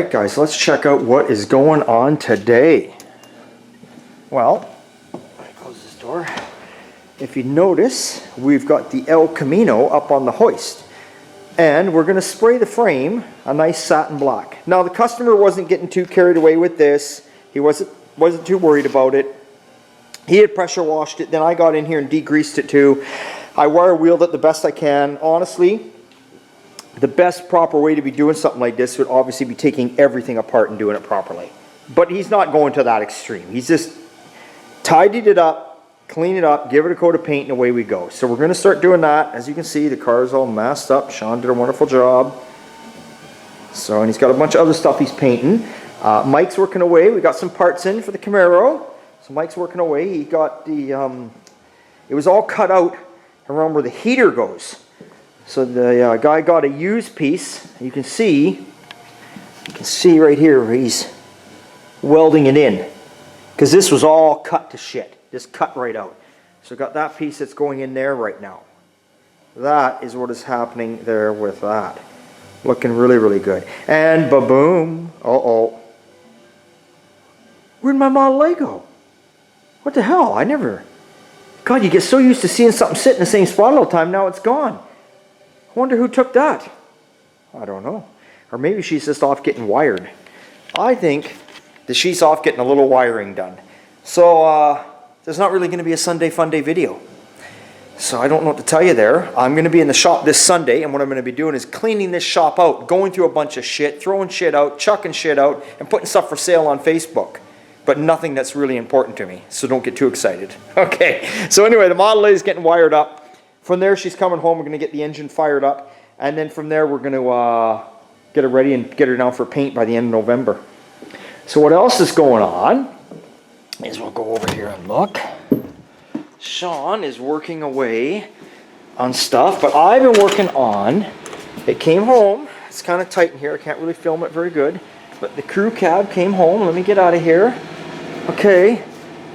Alright guys, let's check out what is going on today. Well, let me close this door. If you notice, we've got the El Camino up on the hoist. And we're going to spray the frame a nice satin black. Now the customer wasn't getting too carried away with this. He wasn't too worried about it. He had pressure washed it, then I got in here and degreased it too. I wire wheeled it the best I can. Honestly, the best proper way to be doing something like this would obviously be taking everything apart and doing it properly. But he's not going to that extreme. He's just tidied it up, clean it up, give it a coat of paint, and away we go. So we're going to start doing that. As you can see, the car is all masked up. Sean did a wonderful job. So, and he's got a bunch of other stuff he's painting. Mike's working away. We got some parts in for the Camaro. So Mike's working away. He got the, it was all cut out around where the heater goes. So the guy got a used piece. You can see right here where he's welding it in. Because this was all cut to shit. Just cut right out. So got that piece that's going in there right now. That is what is happening there with that. Looking really, really good. And ba-boom. Uh-oh. Where'd my Model A go? What the hell? I never... God, you get so used to seeing something sit in the same spot all the time, now it's gone. I wonder who took that. I don't know. Or maybe she's just off getting wired. I think that she's off getting a little wiring done. So, there's not really going to be a Sunday Fun Day video. So I don't know what to tell you there. I'm going to be in the shop this Sunday, and what I'm going to be doing is cleaning this shop out, going through a bunch of shit, throwing shit out, chucking shit out, and putting stuff for sale on Facebook. But nothing that's really important to me, so don't get too excited. Okay, so anyway, the Model A is getting wired up. From there, she's coming home. We're going to get the engine fired up. And then from there, we're going to get her ready and get her down for paint by the end of November. So what else is going on is we'll go over here and look. Sean is working away on stuff, but I've been working on, it came home. It's kind of tight in here. I can't really film it very good. But the crew cab came home. Let me get out of here. Okay,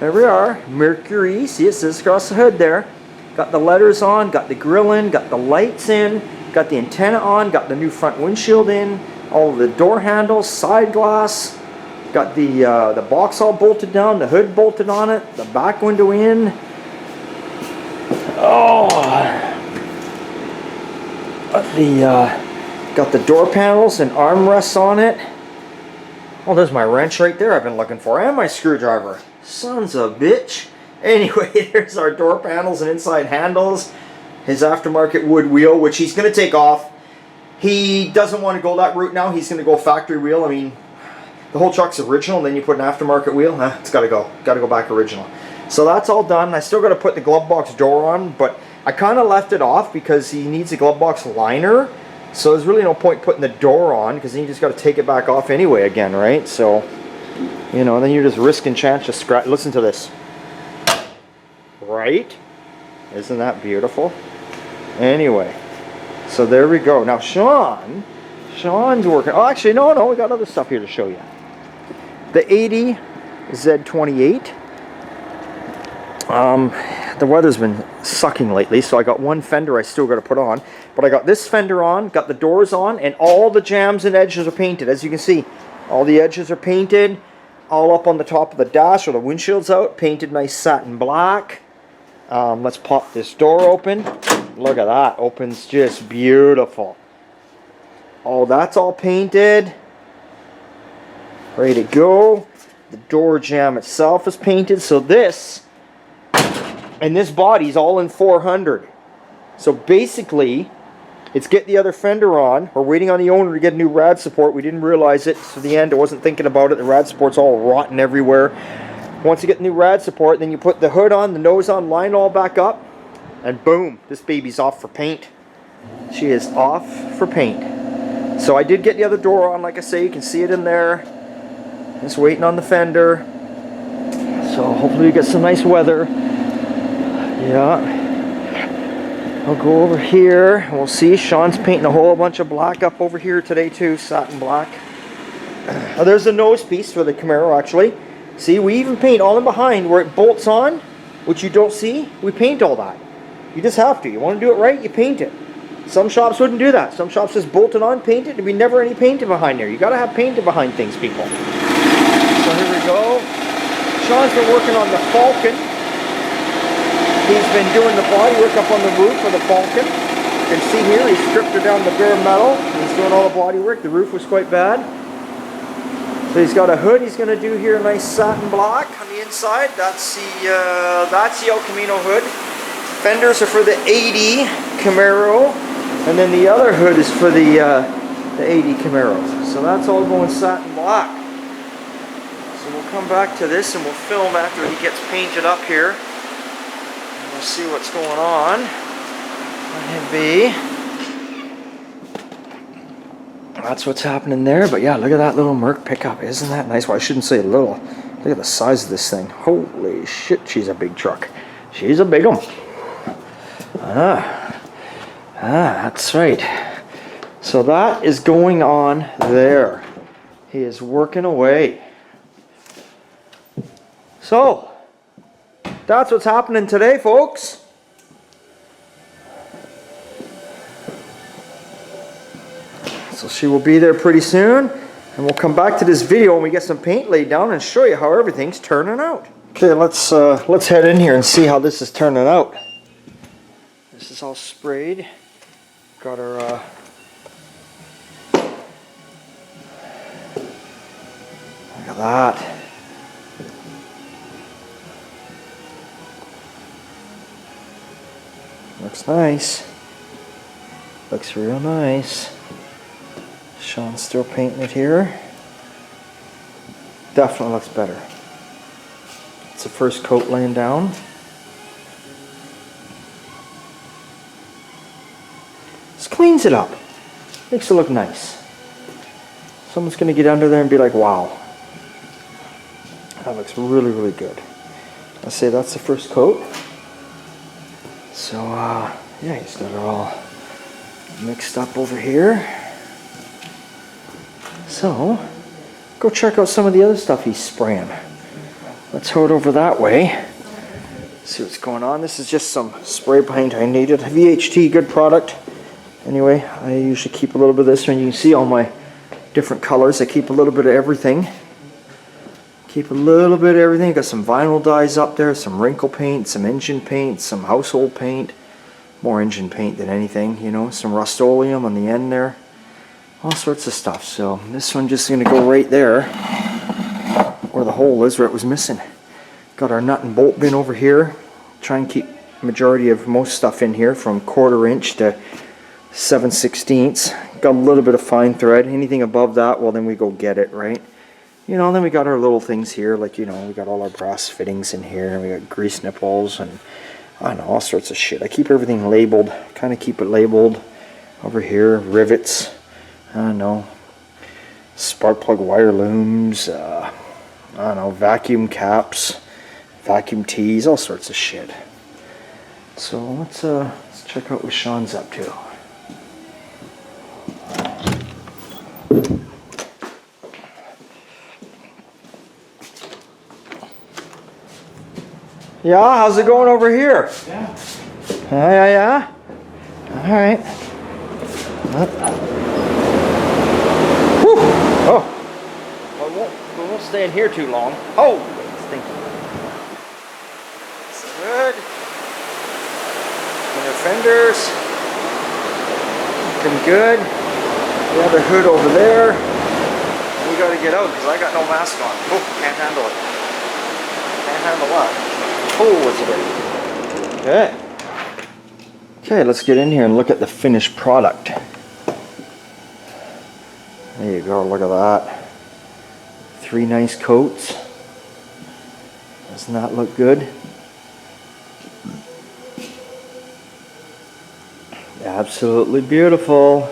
there we are. Mercury. See, it says across the hood there. Got the letters on, got the grill in, got the lights in, got the antenna on, got the new front windshield in, all of the door handles, side glass, got the box all bolted down, the hood bolted on it, the back window in. Oh, got the door panels and armrests on it. Oh, there's my wrench right there I've been looking for, and my screwdriver. Sons of a bitch. Anyway, there's our door panels and inside handles. His aftermarket wood wheel, which he's going to take off. He doesn't want to go that route now. He's going to go factory wheel. I mean, the whole truck's original, and then you put an aftermarket wheel. It's got to go. Got to go back original. So that's all done. I still got to put the glove box door on, but I kind of left it off because he needs a glove box liner. So there's really no point putting the door on because then you just got to take it back off anyway again, right? So, you know, then you're just risking chance to scratch. Listen to this. Right? Isn't that beautiful? Anyway, so there we go. Now Sean's working. Oh, actually, no, we got other stuff here to show you. The 80 Z28. The weather's been sucking lately, so I got one fender I still got to put on. But I got this fender on, got the doors on, and all the jambs and edges are painted. As you can see, all the edges are painted. All up on the top of the dash or the windshield's out, painted nice satin black. Let's pop this door open. Look at that, opens just beautiful. Oh, that's all painted. Ready to go. The door jamb itself is painted. So this, and this body's all in 400. So basically, it's get the other fender on. We're waiting on the owner to get a new rad support. We didn't realize it to the end. I wasn't thinking about it. The rad support's all rotten everywhere. Once you get the new rad support, then you put the hood on, the nose on, line all back up, and boom, this baby's off for paint. She is off for paint. So I did get the other door on, like I say, you can see it in there. Just waiting on the fender. So hopefully we get some nice weather. Yeah. I'll go over here and we'll see. Sean's painting a whole bunch of black up over here today too, satin black. Oh, there's the nose piece for the Camaro actually. See, we even paint all in behind where it bolts on, which you don't see. We paint all that. You just have to. You want to do it right, you paint it. Some shops wouldn't do that. Some shops just bolt it on, paint it. There'd be never any painted behind there. You gotta have painted behind things, people. So here we go. Sean's been working on the Falcon. He's been doing the body work up on the roof for the Falcon. You can see here, he stripped her down the bare metal. He's doing all the body work. The roof was quite bad. So he's got a hood he's going to do here, a nice satin black on the inside. That's the El Camino hood. Fenders are for the 80 Camaro. And then the other hood is for the 80 Camaros. So that's all going satin black. So we'll come back to this and we'll film after he gets painted up here. And we'll see what's going on. Let him be. That's what's happening there. But yeah, look at that little Merc pickup. Isn't that nice? Well, I shouldn't say little. Look at the size of this thing. Holy shit, she's a big truck. She's a big one. That's right. So that is going on there. He is working away. So, that's what's happening today, folks. So she will be there pretty soon. And we'll come back to this video when we get some paint laid down and show you how everything's turning out. Okay, let's head in here and see how this is turning out. This is all sprayed. Got our look at that. Looks nice. Looks real nice. Sean's still painting it here. Definitely looks better. It's the first coat laying down. Just cleans it up. Makes it look nice. Someone's going to get under there and be like, wow. That looks really, really good. I say that's the first coat. So, yeah, he's got it all mixed up over here. So, go check out some of the other stuff he's spraying. Let's head over that way. See what's going on. This is just some spray paint I needed. VHT, good product. Anyway, I usually keep a little bit of this, and you can see all my different colors. I keep a little bit of everything. Keep a little bit of everything. Got some vinyl dyes up there, some wrinkle paint, some engine paint, some household paint. More engine paint than anything, you know. Some Rust-Oleum on the end there. All sorts of stuff. So this one just going to go right there where the hole is, where it was missing. Got our nut and bolt bin over here. Try and keep majority of most stuff in here from 1/4 inch to 7/16. Got a little bit of fine thread. Anything above that, well, then we go get it, right? You know, and then we got our little things here, like, you know, we got all our brass fittings in here, and we got grease nipples, and I don't know, all sorts of shit. I keep everything labeled, kind of keep it labeled over here. Rivets, I don't know, spark plug wire looms, I don't know, vacuum caps, vacuum tees, all sorts of shit. So let's check out what Sean's up to. Yeah, how's it going over here? Yeah. Yeah. All right. Whew. Oh. Well, we won't stay in here too long. Oh, it's stinky. It's good. And the fenders. Looking good. The other hood over there. We got to get out because I got no mask on. Oh, can't handle it. Can't handle that. Oh, what's it? Okay. Okay, let's get in here and look at the finished product. There you go, look at that. 3 nice coats. Doesn't that look good? Absolutely beautiful.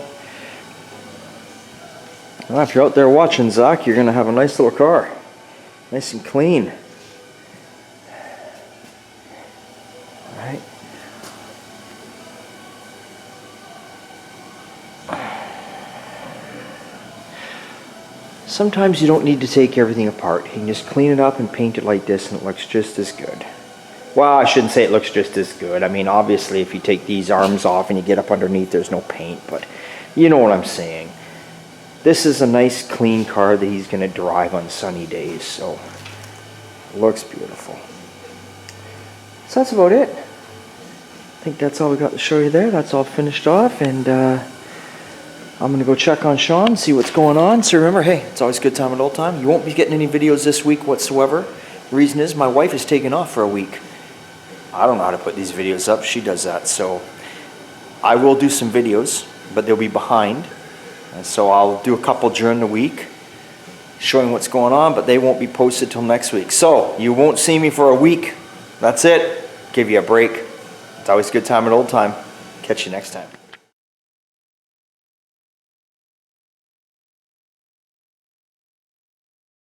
Well, if you're out there watching, Zach, you're going to have a nice little car. Nice and clean. Right. Sometimes you don't need to take everything apart. You can just clean it up and paint it like this and it looks just as good. Well, I shouldn't say it looks just as good. I mean, obviously, if you take these arms off and you get up underneath, there's no paint, but you know what I'm saying. This is a nice, clean car that he's going to drive on sunny days, so it looks beautiful. So that's about it. I think that's all we got to show you there. That's all finished off, and I'm going to go check on Sean, see what's going on. So remember, hey, it's always a good time at all time. You won't be getting any videos this week whatsoever. The reason is my wife is taking off for a week. I don't know how to put these videos up. She does that. So I will do some videos, but they'll be behind. And so I'll do a couple during the week showing what's going on, but they won't be posted till next week. So you won't see me for a week. That's it. Give you a break. It's always a good time at old time. Catch you next time.